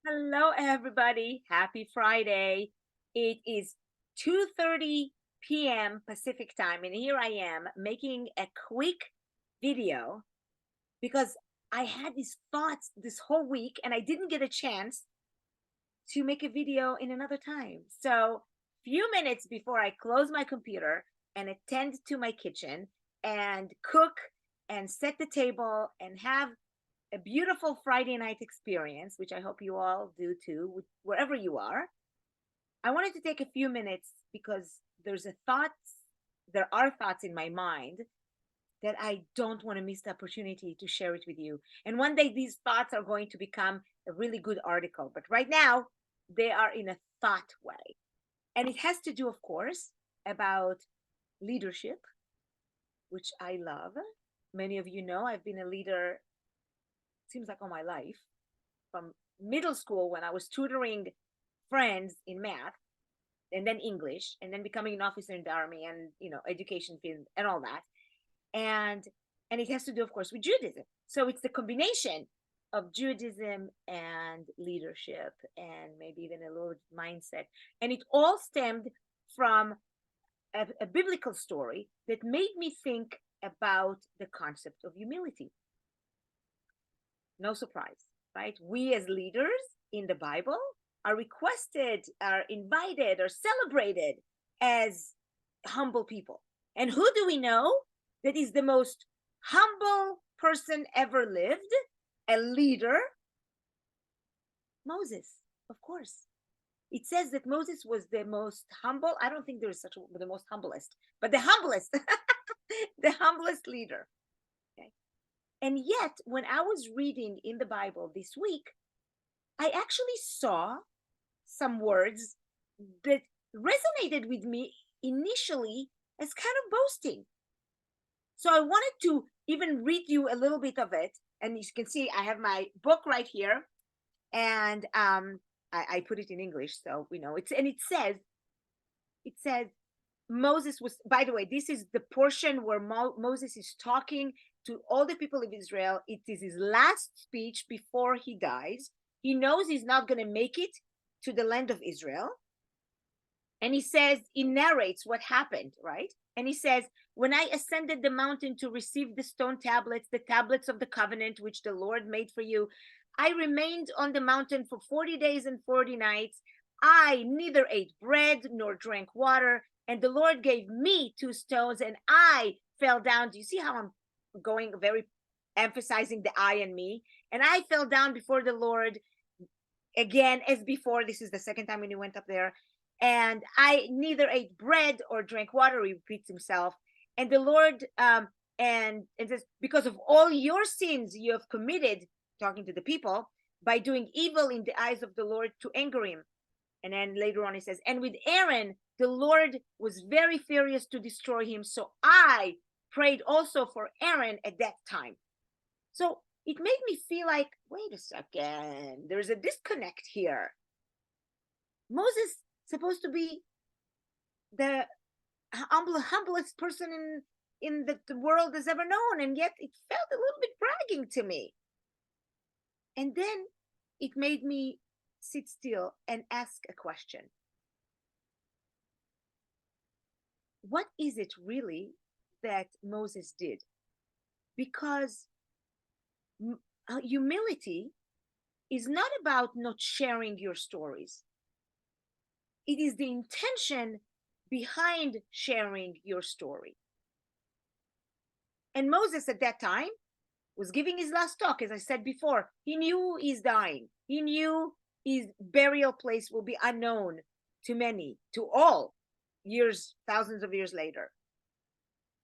Hello, everybody. Happy Friday. It is 2:30 p.m. Pacific time, and here I am making a quick video because I had these thoughts this whole week and I didn't get a chance to make a video in another time. So, few minutes before I close my computer and attend to my kitchen and cook and set the table and have a beautiful Friday night experience, which I hope you all do too, wherever you are. I wanted to take a few minutes because there are thoughts in my mind that I don't want to miss the opportunity to share it with you. And one day these thoughts are going to become a really good article. But right now, they are in a thought way. And it has to do, of course, about leadership, which I love. Many of you know I've been a leader, seems like all my life, from middle school when I was tutoring friends in math and then English and then becoming an officer in the army and education field and all that. And it has to do, of course, with Judaism. So it's the combination of Judaism and leadership and maybe even a little mindset. And it all stemmed from a biblical story that made me think about the concept of humility. No surprise, right? We as leaders in the Bible are requested, are invited, or celebrated as humble people. And who do we know that is the most humble person ever lived? A leader? Moses, of course. It says that Moses was the most humble. I don't think there is such a the most humblest, but the humblest, the humblest leader. Okay. And yet, when I was reading in the Bible this week, I actually saw some words that resonated with me initially as kind of boasting. So I wanted to even read you a little bit of it. And you can see I have my book right here. And I put it in English, so we know it's, and it says Moses was, by the way, this is the portion where Moses is talking to all the people of Israel. It is his last speech before he dies. He knows he's not going to make it to the land of Israel. And he narrates what happened, right? And he says, when I ascended the mountain to receive the stone tablets, the tablets of the covenant, which the Lord made for you, I remained on the mountain for 40 days and 40 nights. I neither ate bread nor drank water. And the Lord gave me 2 stones and I fell down. Do you see how I'm going very emphasizing the I and me? And I fell down before the Lord again as before. This is the second time when he went up there. And I neither ate bread or drank water, he repeats himself. And the Lord, and says, because of all your sins you have committed, talking to the people, by doing evil in the eyes of the Lord to anger him. And then later on he says, and with Aaron, the Lord was very furious to destroy him. So I prayed also for Aaron at that time. So it made me feel like, wait a second, there's a disconnect here. Moses supposed to be the humblest person in the world has ever known, and yet it felt a little bit bragging to me. And then it made me sit still and ask a question. What is it really that Moses did? Because humility is not about not sharing your stories. It is the intention behind sharing your story. And Moses at that time was giving his last talk. As I said before, he knew he's dying. He knew his burial place will be unknown to many, to all, years, thousands of years later.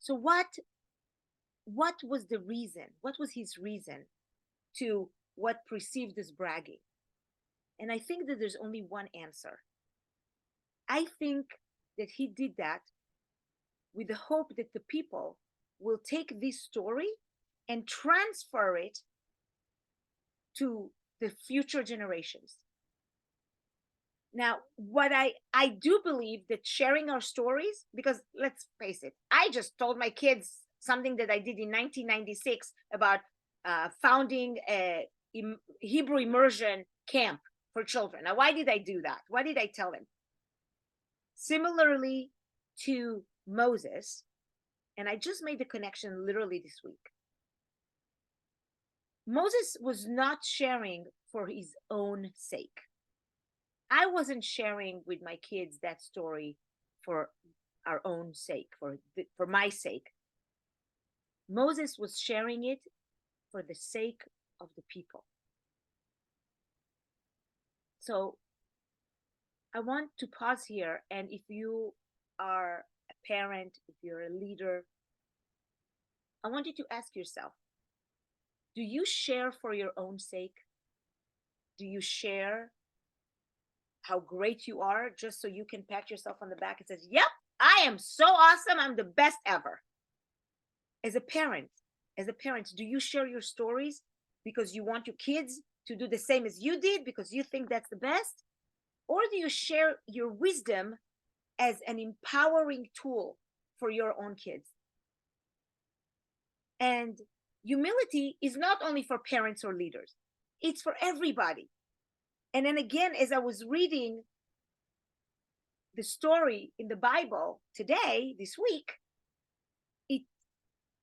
So what was the reason? What was his reason to what perceived as bragging? And I think that there's only one answer. I think that he did that with the hope that the people will take this story and transfer it to the future generations. Now, what I do believe that sharing our stories, because let's face it, I just told my kids something that I did in 1996 about founding a Hebrew immersion camp for children. Now, why did I do that? Why did I tell him? Similarly to Moses, and I just made the connection literally this week. Moses was not sharing for his own sake. I wasn't sharing with my kids that story for our own sake, for my sake. Moses was sharing it for the sake of the people. So I want to pause here, and if you are a parent, if you're a leader, I want you to ask yourself, do you share for your own sake? Do you share how great you are just so you can pat yourself on the back and says, yep, I am so awesome, I'm the best ever? As a parent, do you share your stories because you want your kids to do the same as you did because you think that's the best? Or do you share your wisdom as an empowering tool for your own kids? And humility is not only for parents or leaders, it's for everybody. And then again, as I was reading the story in the Bible today, this week,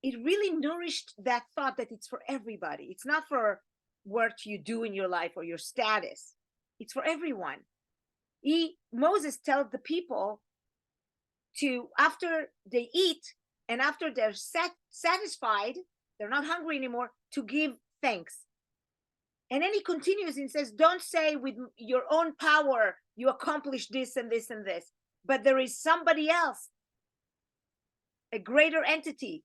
it really nourished that thought that it's for everybody. It's not for what you do in your life or your status. It's for everyone. Moses tells the people to, after they eat and after they're satisfied, they're not hungry anymore, to give thanks. And then he continues and says, don't say with your own power you accomplished this and this and this, but there is somebody else, a greater entity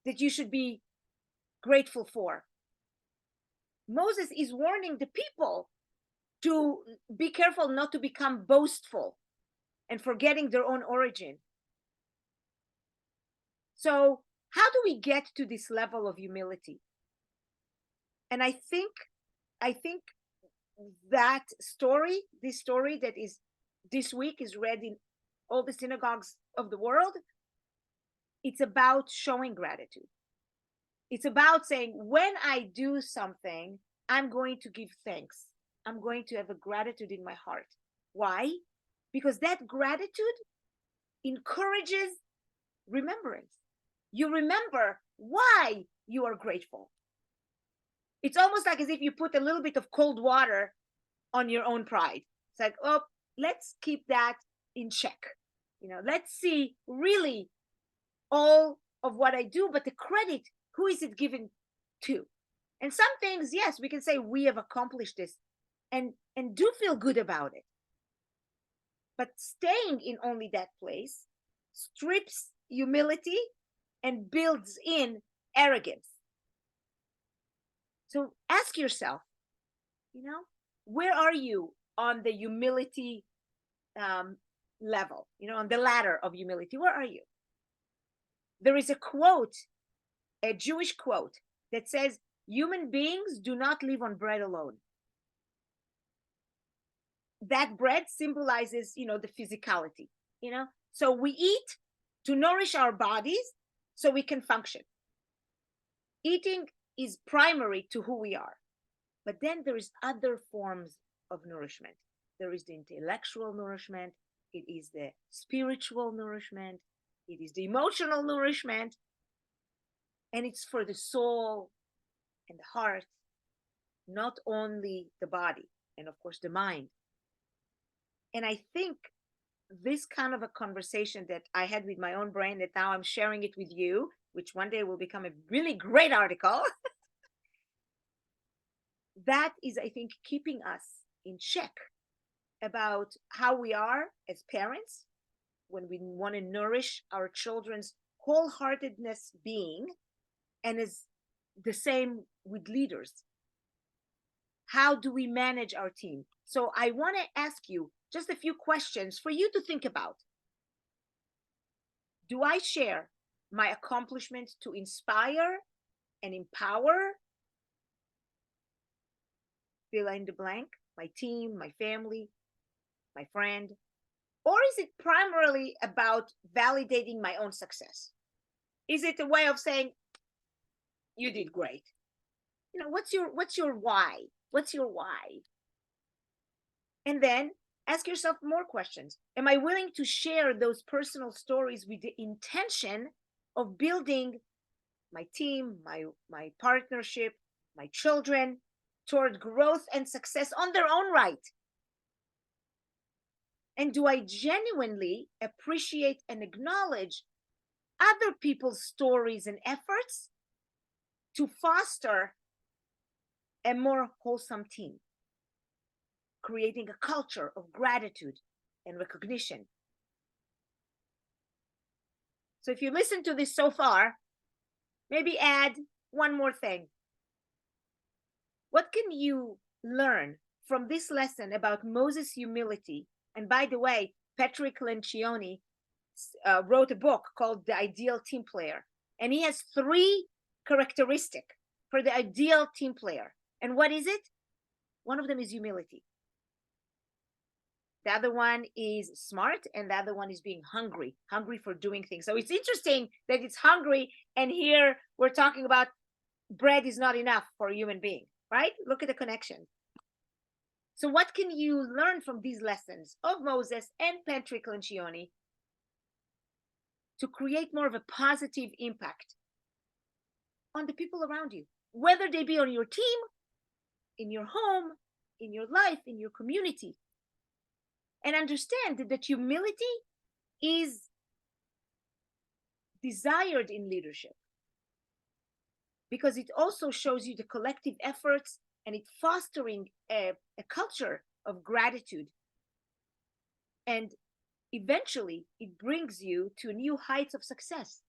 that you should be grateful for. Moses is warning the people to be careful not to become boastful and forgetting their own origin. So how do we get to this level of humility? And I think that story, this story that is this week is read in all the synagogues of the world, it's about showing gratitude. It's about saying, when I do something, I'm going to give thanks. I'm going to have a gratitude in my heart. Why? Because that gratitude encourages remembrance. You remember why you are grateful. It's almost like as if you put a little bit of cold water on your own pride. It's like, oh, let's keep that in check. Let's see really all of what I do, but the credit, who is it given to? And some things, yes, we can say we have accomplished this and do feel good about it. But staying in only that place strips humility and builds in arrogance. So ask yourself, where are you on the humility level, on the ladder of humility? Where are you? There is a quote, a Jewish quote, that says, human beings do not live on bread alone. That bread symbolizes, the physicality, So we eat to nourish our bodies so we can function. Eating is primary to who we are. But then there is other forms of nourishment. There is the intellectual nourishment. It is the spiritual nourishment. It is the emotional nourishment. And it's for the soul and the heart, not only the body, and of course the mind. And I think this kind of a conversation that I had with my own brain, that now I'm sharing it with you, which one day will become a really great article, that is, I think, keeping us in check about how we are as parents when we want to nourish our children's wholeheartedness being, and is the same with leaders. How do we manage our team? So I want to ask you just a few questions for you to think about. Do I share my accomplishments to inspire and empower? Fill in the blank, my team, my family, my friend. Or is it primarily about validating my own success? Is it a way of saying, you did great? What's your why? What's your why? And then ask yourself more questions. Am I willing to share those personal stories with the intention of building my team, my partnership, my children toward growth and success on their own right? And do I genuinely appreciate and acknowledge other people's stories and efforts to foster a more wholesome team, creating a culture of gratitude and recognition? So if you listen to this so far, maybe add one more thing. What can you learn from this lesson about Moses' humility? And by the way, Patrick Lencioni wrote a book called The Ideal Team Player. And he has 3 characteristics for the ideal team player. And what is it? One of them is humility. The other one is smart, and the other one is being hungry for doing things. So it's interesting that it's hungry, and here we're talking about bread is not enough for a human being, right? Look at the connection. So what can you learn from these lessons of Moses and Patrick Lencioni to create more of a positive impact on the people around you, whether they be on your team, in your home, in your life, in your community? And understand that humility is desired in leadership because it also shows you the collective efforts, and it's fostering a culture of gratitude. And eventually it brings you to new heights of success.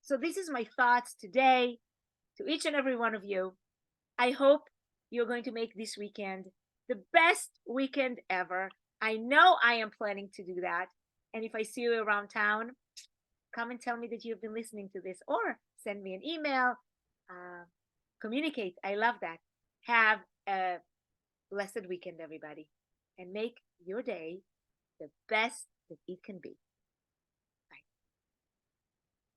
So this is my thoughts today to each and every one of you. I hope you're going to make this weekend the best weekend ever. I know I am planning to do that. And if I see you around town, come and tell me that you've been listening to this, or send me an email, communicate. I love that. Have a blessed weekend, everybody, and make your day the best that it can be.